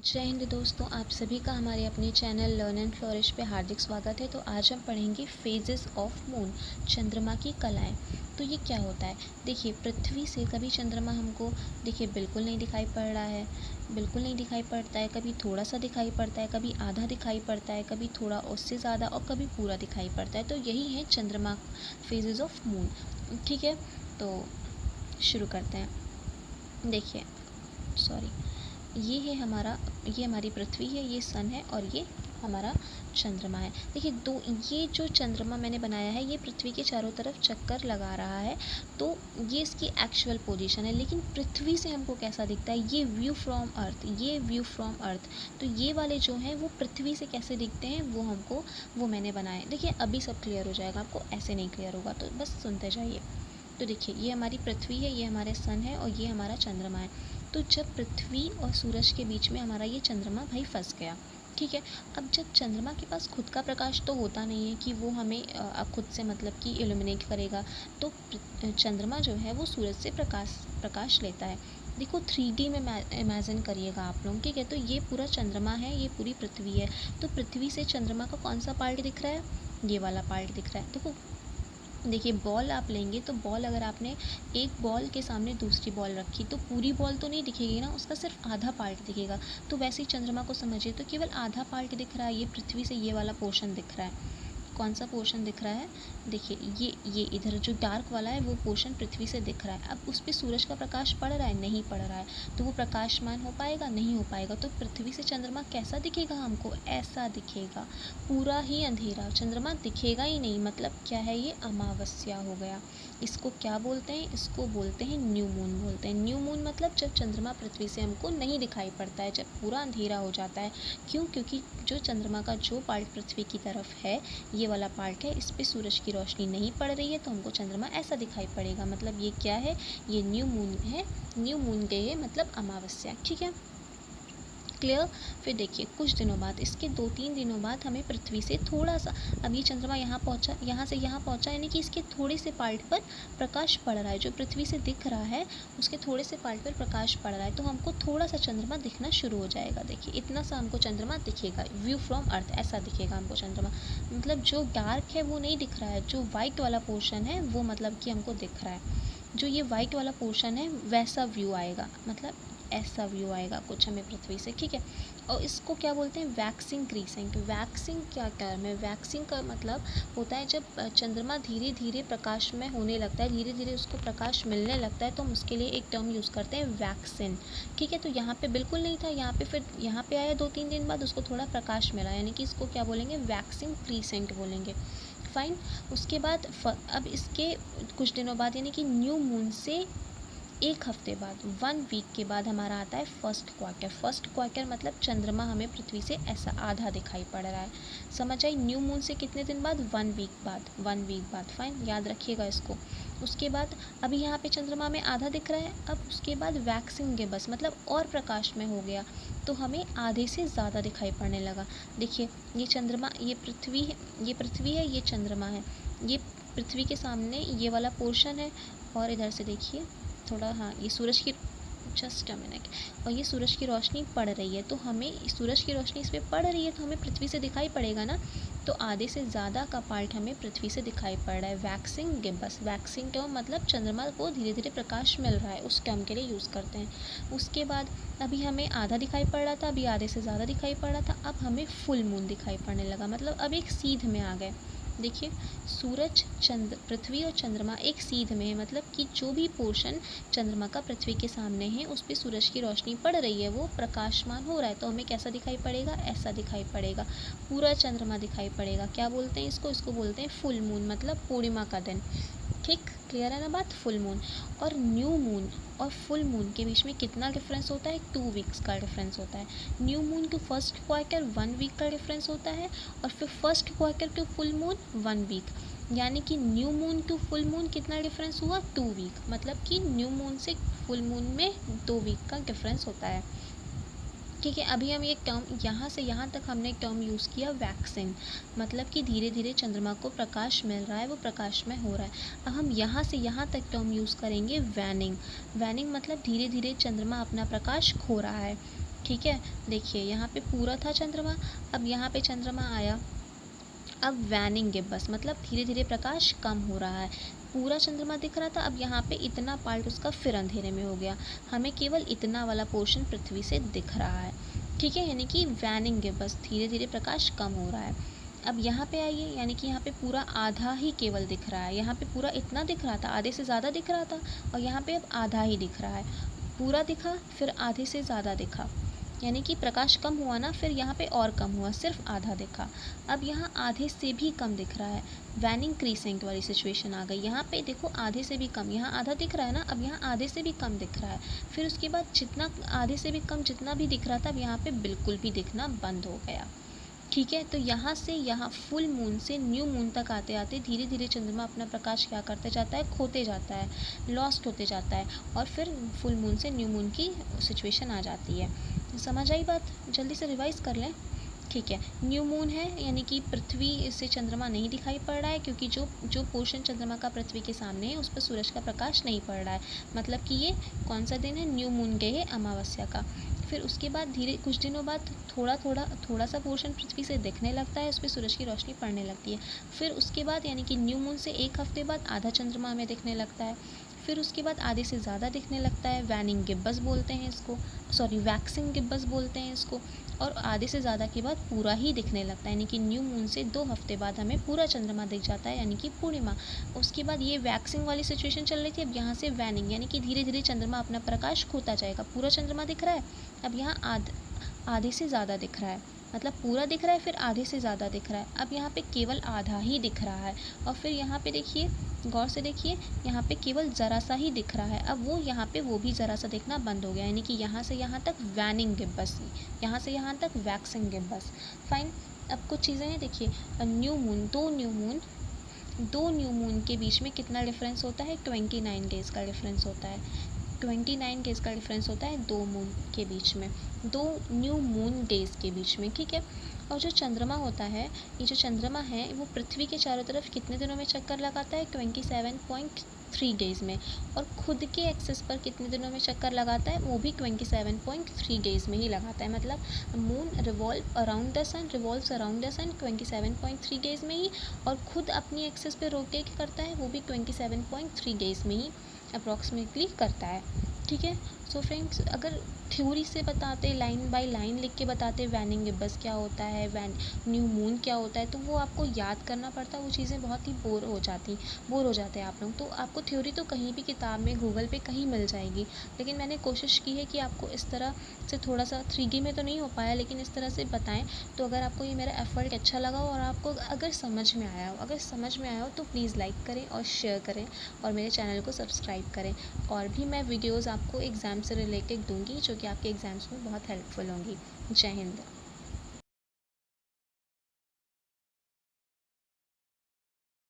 जय हिंद दोस्तों, आप सभी का हमारे अपने चैनल लर्न एंड फ्लोरिश पे हार्दिक स्वागत है। तो आज हम पढ़ेंगे फेजेस ऑफ मून, चंद्रमा की कलाएं। तो ये क्या होता है? देखिए, पृथ्वी से कभी चंद्रमा हमको देखिए बिल्कुल नहीं दिखाई पड़ रहा है, बिल्कुल नहीं दिखाई पड़ता है, कभी थोड़ा सा दिखाई पड़ता है, कभी आधा दिखाई पड़ता है, कभी थोड़ा उससे ज़्यादा और कभी पूरा दिखाई पड़ता है। तो यही है चंद्रमा, फेजेस ऑफ मून। ठीक है, तो शुरू करते हैं। देखिए, सॉरी, ये हमारी पृथ्वी है, ये सन है और ये हमारा चंद्रमा है। देखिए, ये जो चंद्रमा मैंने बनाया है, ये पृथ्वी के चारों तरफ चक्कर लगा रहा है। तो ये इसकी एक्चुअल पोजीशन है, लेकिन पृथ्वी से हमको कैसा दिखता है? ये व्यू फ्रॉम अर्थ। तो ये वाले जो हैं वो पृथ्वी से कैसे दिखते हैं वो मैंने बनाए। देखिए, अभी सब क्लियर हो जाएगा, आपको ऐसे नहीं क्लियर होगा, तो बस सुनते जाइए। तो देखिए, ये हमारी पृथ्वी है, ये हमारे सन है और ये हमारा चंद्रमा है। तो जब पृथ्वी और सूरज के बीच में हमारा ये चंद्रमा भाई फंस गया, ठीक है। अब जब चंद्रमा के पास खुद का प्रकाश तो होता नहीं है कि वो हमें खुद से मतलब कि इल्यूमिनेट करेगा। तो चंद्रमा जो है वो सूरज से प्रकाश लेता है। देखो, 3D में इमेजिन करिएगा आप लोग, ठीक है। तो ये पूरा चंद्रमा है, ये पूरी पृथ्वी है। तो पृथ्वी से चंद्रमा का कौन सा पार्ट दिख रहा है? ये वाला पार्ट दिख रहा है। देखिए, बॉल आप लेंगे तो बॉल अगर आपने एक बॉल के सामने दूसरी बॉल रखी तो पूरी बॉल तो नहीं दिखेगी ना, उसका सिर्फ आधा पार्ट दिखेगा। तो वैसे ही चंद्रमा को समझिए, तो केवल आधा पार्ट दिख रहा है। ये पृथ्वी से ये वाला पोर्शन दिख रहा है। कौन सा पोर्शन दिख रहा है? देखिए, ये इधर जो डार्क वाला है वो पोर्शन पृथ्वी से दिख रहा है। अब उस पर सूरज का प्रकाश पड़ रहा है? नहीं पड़ रहा है। तो वो प्रकाशमान हो पाएगा? नहीं हो पाएगा। तो पृथ्वी से चंद्रमा कैसा दिखेगा हमको? ऐसा दिखेगा, पूरा ही अंधेरा, चंद्रमा दिखेगा ही नहीं। मतलब क्या है? ये अमावस्या हो गया। इसको क्या बोलते हैं? इसको बोलते हैं न्यू मून बोलते हैं। न्यू मून मतलब जब चंद्रमा पृथ्वी से हमको नहीं दिखाई पड़ता है, जब पूरा अंधेरा हो जाता है। क्यों? क्योंकि जो चंद्रमा का जो पार्ट पृथ्वी की तरफ है, ये वाला पार्ट है, इस पे सूरज की रोशनी नहीं पड़ रही है, तो हमको चंद्रमा ऐसा दिखाई पड़ेगा। मतलब ये क्या है? ये न्यू मून है। न्यू मून डे है, मतलब अमावस्या। ठीक है, क्लियर। फिर देखिए, कुछ दिनों बाद, इसके 2-3 दिनों बाद हमें पृथ्वी से थोड़ा सा, अब ये चंद्रमा यहाँ पहुँचा, यहाँ से यहाँ पहुँचा, यानी कि इसके थोड़े से पार्ट पर प्रकाश पड़ रहा है। जो पृथ्वी से दिख रहा है उसके थोड़े से पार्ट पर प्रकाश पड़ रहा है, तो हमको थोड़ा सा चंद्रमा दिखना शुरू हो जाएगा। देखिए, इतना सा हमको चंद्रमा दिखेगा, व्यू फ्रॉम अर्थ ऐसा दिखेगा हमको चंद्रमा। मतलब जो डार्क है वो नहीं दिख रहा है, जो वाइट वाला पोर्शन है वो मतलब कि हमको दिख रहा है। जो ये वाइट वाला पोर्शन है वैसा व्यू आएगा, मतलब ऐसा व्यू आएगा कुछ हमें पृथ्वी से, ठीक है। और इसको क्या बोलते हैं? Waxing crescent. वैक्सिंग क्या टर्म है? वैक्सिंग का मतलब होता है जब चंद्रमा धीरे धीरे प्रकाश में होने लगता है, धीरे धीरे उसको प्रकाश मिलने लगता है, तो हम उसके लिए एक टर्म यूज़ करते हैं, वैक्सिन। ठीक है, तो यहाँ पे बिल्कुल नहीं था, यहाँ पे फिर यहाँ पे आया 2-3 दिन बाद, उसको थोड़ा प्रकाश मिला, यानी कि इसको क्या बोलेंगे? वैक्सिंग क्रीसेंट बोलेंगे। फाइन। उसके बाद अब इसके कुछ दिनों बाद, यानी कि न्यू मून से 1 हफ्ते बाद, 1 वीक के बाद हमारा आता है फर्स्ट क्वार्टर। फर्स्ट क्वार्टर मतलब चंद्रमा हमें पृथ्वी से ऐसा आधा दिखाई पड़ रहा है। समझ आई? न्यू मून से कितने दिन बाद? 1 वीक बाद। 1 वीक बाद, फाइन, याद रखिएगा इसको। उसके बाद अभी यहाँ पे चंद्रमा में आधा दिख रहा है, अब उसके बाद वैक्सिंग गिबस मतलब और प्रकाश में हो गया, तो हमें आधे से ज़्यादा दिखाई पड़ने लगा। देखिए, ये चंद्रमा, ये पृथ्वी है, ये चंद्रमा है। ये पृथ्वी के सामने ये वाला पोर्शन है, और इधर से देखिए थोड़ा, हाँ, ये सूरज की, जस्ट अ मिनट, और ये सूरज की रोशनी पड़ रही है, तो हमें सूरज की रोशनी इस पर पड़ रही है, तो हमें पृथ्वी से दिखाई पड़ेगा ना। तो आधे से ज़्यादा का पार्ट हमें पृथ्वी से दिखाई पड़ रहा है। वैक्सिंग गिबस, वैक्सिंग टर्म मतलब चंद्रमा को धीरे धीरे प्रकाश मिल रहा है, उस टर्म के लिए यूज़ करते हैं। उसके बाद अभी हमें आधा दिखाई पड़ रहा था, अभी आधे से ज़्यादा दिखाई पड़ रहा था, अब हमें फुल मून दिखाई पड़ने लगा, मतलब अब एक सीध में आ गए। देखिए, सूरज, पृथ्वी और चंद्रमा एक सीध में है, मतलब कि जो भी पोर्शन चंद्रमा का पृथ्वी के सामने है उस पर सूरज की रोशनी पड़ रही है, वो प्रकाशमान हो रहा है, तो हमें कैसा दिखाई पड़ेगा? ऐसा दिखाई पड़ेगा, पूरा चंद्रमा दिखाई पड़ेगा। क्या बोलते हैं इसको? इसको बोलते हैं फुल मून, मतलब पूर्णिमा का दिन। ठीक, क्लियर है ना बात? फुल मून और न्यू मून और फुल मून के बीच में कितना डिफरेंस होता है? 2 वीक्स का डिफरेंस होता है। New moon to first quarter 1 week का डिफरेंस होता है, और फिर first quarter to full moon 1 week. यानी कि new moon to full moon कितना डिफरेंस हुआ? 2 वीक। मतलब कि न्यू मून से फुल मून में 2 वीक का डिफरेंस होता है। ठीक है, अभी हम एक टर्म, यहाँ से यहाँ तक हमने एक टर्म यूज़ किया, वैक्सिंग, मतलब कि धीरे धीरे चंद्रमा को प्रकाश मिल रहा है, वो प्रकाश में हो रहा है। अब हम यहाँ से यहाँ तक टर्म यूज़ करेंगे, वैनिंग। वैनिंग मतलब धीरे धीरे चंद्रमा अपना प्रकाश खो रहा है। ठीक है, देखिए यहाँ पे पूरा था चंद्रमा, अब यहाँ पे चंद्रमा आया, अब वैनिंग गिब्बस मतलब धीरे धीरे प्रकाश कम हो रहा है। पूरा चंद्रमा दिख रहा था, अब यहाँ पे इतना पार्ट उसका फिर अंधेरे में हो गया, हमें केवल इतना वाला पोर्शन पृथ्वी से दिख रहा है। ठीक है, यानी कि वैनिंग गिब्बस, धीरे धीरे प्रकाश कम हो रहा है। अब यहाँ पे आइए, यानी कि यहाँ पे पूरा आधा ही केवल दिख रहा है। यहाँ पे पूरा इतना दिख रहा था, आधे से ज़्यादा दिख रहा था, और यहाँ पे अब आधा ही दिख रहा है। पूरा दिखा, फिर आधे से ज़्यादा दिखा, यानी कि प्रकाश कम हुआ ना, फिर यहाँ पे और कम हुआ, सिर्फ आधा दिखा। अब यहाँ आधे से भी कम दिख रहा है, वैनिंग क्रीसेंट वाली सिचुएशन आ गई। यहाँ पे देखो आधे से भी कम, यहाँ आधा दिख रहा है ना, अब यहाँ आधे से भी कम दिख रहा है। फिर उसके बाद जितना आधे से भी कम जितना भी दिख रहा था, अब यहाँ पे बिल्कुल भी दिखना बंद हो गया। ठीक है, तो यहाँ से यहाँ फुल मून से न्यू मून तक आते आते धीरे धीरे चंद्रमा अपना प्रकाश क्या करते जाता है, खोते जाता है, लॉस्ट होते जाता है, और फिर फुल मून से न्यू मून की सिचुएशन आ जाती है। समझ आई बात? जल्दी से रिवाइज कर लें। ठीक है, न्यू मून है, यानी कि पृथ्वी से चंद्रमा नहीं दिखाई पड़ रहा है, क्योंकि जो जो पोर्शन चंद्रमा का पृथ्वी के सामने है उस पर सूरज का प्रकाश नहीं पड़ रहा है। मतलब कि ये कौन सा दिन है, न्यू मून डे है, अमावस्या का। फिर उसके बाद धीरे कुछ दिनों बाद थोड़ा सा पोर्शन पृथ्वी से दिखने लगता है, उस पर सूरज की रोशनी पड़ने लगती है। फिर उसके बाद यानी कि न्यू मून से एक हफ्ते बाद आधा चंद्रमा हमें दिखने लगता है। फिर उसके बाद आधे से ज़्यादा दिखने लगता है, वैनिंग गिब्बस बोलते हैं इसको, सॉरी वैक्सिंग गिब्बस बोलते हैं इसको। और आधे से ज़्यादा के बाद पूरा ही दिखने लगता है, यानी कि न्यू मून से 2 हफ्ते बाद हमें पूरा चंद्रमा दिख जाता है, यानी कि पूर्णिमा। उसके बाद ये वैक्सिंग वाली सिचुएशन चल रही थी, अब यहाँ से वैनिंग, यानी कि धीरे धीरे चंद्रमा अपना प्रकाश खोता जाएगा। पूरा चंद्रमा दिख रहा है, अब यहाँ आधे से ज़्यादा दिख रहा है, मतलब पूरा दिख रहा है फिर आधे से ज़्यादा दिख रहा है। अब यहाँ पे केवल आधा ही दिख रहा है, और फिर यहाँ पे देखिए, गौर से देखिए, यहाँ पे केवल ज़रा सा ही दिख रहा है। अब वो यहाँ पे वो भी ज़रा सा दिखना बंद हो गया, यानी कि यहाँ से यहाँ तक वैनिंग गिब्बस, यहाँ से यहाँ तक वैक्सिंग गिब्बस। फाइन, अब कुछ चीज़ें हैं, देखिए न्यू मून, दो न्यू मून के बीच में कितना डिफरेंस होता है, 29 डेज़ का डिफरेंस होता है। 29 डेज़ का डिफरेंस होता है दो मून के बीच में, दो न्यू मून डेज़ के बीच में। ठीक है, और जो चंद्रमा होता है, ये जो चंद्रमा है वो पृथ्वी के चारों तरफ कितने दिनों में चक्कर लगाता है, 27.3 डेज़ में। और खुद के एक्सिस पर कितने दिनों में चक्कर लगाता है, वो भी 27.3 डेज़ में ही लगाता है। मतलब moon revolves around the sun 27.3 days में ही, और खुद अपनी एक्सिस पे रोटेट करता है, वो भी 27.3 डेज़ में ही अप्रॉक्सीमेटली करता है। ठीक है, सो फ्रेंड्स, अगर थ्योरी से बताते, लाइन बाय लाइन लिख के बताते वैनिंग गिब्बस क्या होता है, न्यू मून क्या होता है, तो वो आपको याद करना पड़ता, वो चीज़ें बहुत ही बोर हो जाते हैं आप लोग। तो आपको थ्योरी तो कहीं भी किताब में, गूगल पे कहीं मिल जाएगी, लेकिन मैंने कोशिश की है कि आपको इस तरह से थोड़ा सा 3D में तो नहीं हो पाया, लेकिन इस तरह से बताएं। तो अगर आपको ये मेरा एफर्ट अच्छा लगा और आपको अगर समझ में आया हो तो प्लीज़ लाइक करें और शेयर करें, और मेरे चैनल को सब्सक्राइब करें। और भी मैं वीडियोज़ आपको एग्ज़ाम से रिलेटेड दूँगी, जो कि आपके एग्ज़ाम्स में बहुत हेल्पफुल होंगी। जय हिंद।